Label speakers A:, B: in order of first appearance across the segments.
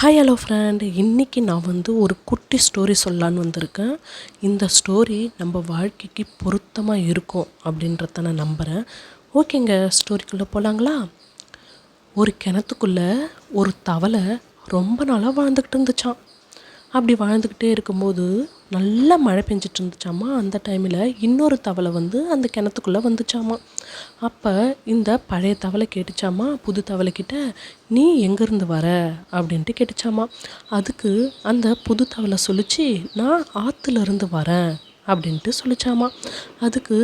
A: Hi hello friend, இன்றைக்கி நான் ஒரு குட்டி ஸ்டோரி சொல்லலான்னு வந்திருக்கேன். இந்த ஸ்டோரி நம்ம வாழ்க்கைக்கு பொருத்தமாக இருக்கும் அப்படின்றத நான் நம்புகிறேன். ஓகேங்க, ஸ்டோரிக்குள்ளே போகலாங்களா? ஒரு கிணத்துக்குள்ளே ஒரு தவளை ரொம்ப நாளாக வாழ்ந்துக்கிட்டு இருந்துச்சான். அப்படி வாழ்ந்துக்கிட்டே இருக்கும்போது நல்லா மழை பெஞ்சிட்டு இருந்துச்சாமா. அந்த டைமில் இன்னொரு தவளை அந்த கிணத்துக்குள்ளே வந்துச்சாமா. அப்போ இந்த பழைய தவளை கேட்டுச்சாமா புது தவளைக்கிட்ட, நீ எங்கேருந்து வர அப்படின்ட்டு கேட்டுச்சாமா. அதுக்கு அந்த புது தவளை சொல்லிச்சு, நான் ஆற்றுலேருந்து வரேன் அப்படின்ட்டு சொல்லிச்சாமா. அதுக்கு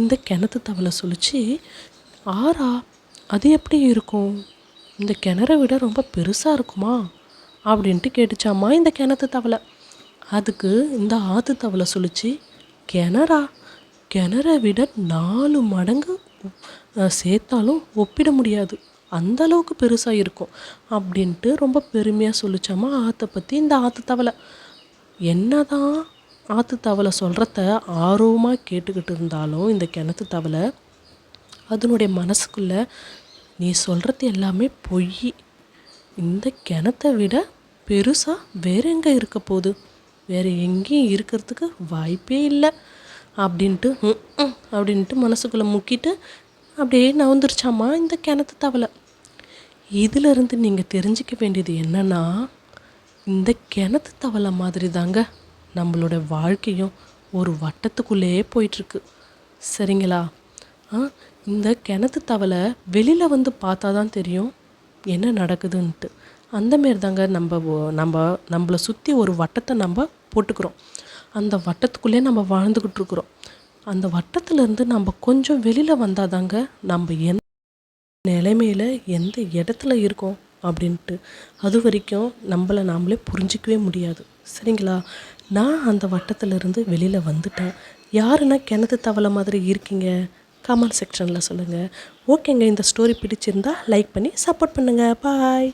A: இந்த கிணத்து தவளை சொல்லிச்சு, ஆறா, அது எப்படி இருக்கும்? இந்த கிணற விட ரொம்ப பெருசாக இருக்குமா அப்படின்ட்டு கேட்டுச்சாமா இந்த கிணத்து தவளை. அதுக்கு இந்த ஆற்று தவளை சொல்லிச்சு, கிணறா, கிணற விட 4 மடங்கு சேர்த்தாலும் ஒப்பிட முடியாது, அந்த அளவுக்கு பெருசாக இருக்கும் அப்படின்ட்டு ரொம்ப பெருமையாக சொல்லிச்சாமா ஆற்றை பற்றி இந்த ஆற்று தவளை. என்னதான் ஆற்று தவளை சொல்கிறத ஆர்வமாக கேட்டுக்கிட்டு இருந்தாலும் இந்த கிணத்து தவளை அதனுடைய மனசுக்குள்ளே, நீ சொல்கிறது எல்லாமே பொய், இந்த கிணத்தை விட பெருசாக வேறு எங்கே இருக்க போகுது, வேறு எங்கேயும் இருக்கிறதுக்கு வாய்ப்பே இல்லை அப்படின்ட்டு அப்படின்ட்டு மனசுக்குள்ளே முக்கிட்டு அப்படியே நவுந்துருச்சாமா இந்த கிணத்து தவளை. இதிலிருந்து நீங்கள் தெரிஞ்சிக்க வேண்டியது என்னென்னா, இந்த கிணத்து தவளை மாதிரி தாங்க நம்மளோட வாழ்க்கையும் ஒரு வட்டத்துக்குள்ளேயே போயிட்டுருக்கு. சரிங்களா? இந்த கிணத்து தவளை வெளியில் பார்த்தா தான் தெரியும் என்ன நடக்குதுன்ட்டு. அந்தமாரி தாங்க நம்மளை சுற்றி ஒரு வட்டத்தை நம்ம போட்டுக்கிறோம். அந்த வட்டத்துக்குள்ளே நம்ம வாழ்ந்துக்கிட்டு இருக்கிறோம். அந்த வட்டத்துலேருந்து நம்ம கொஞ்சம் வெளியில் வந்தால் தாங்க நம்ம எந்த நிலைமையில் எந்த இடத்துல இருக்கோம் அப்படின்ட்டு அது வரைக்கும் நம்மளை நாமளே புரிஞ்சிக்கவே முடியாது. சரிங்களா? நான் அந்த வட்டத்திலேருந்து வெளியில் வந்துட்டேன். யாருன்னா கிணத்து தவளை மாதிரி இருக்கீங்க? கமெண்ட் செக்ஷனில் சொல்லுங்கள். ஓகேங்க, இந்த ஸ்டோரி பிடிச்சிருந்தா லைக் பண்ணி சப்போர்ட் பண்ணுங்கள். பாய்.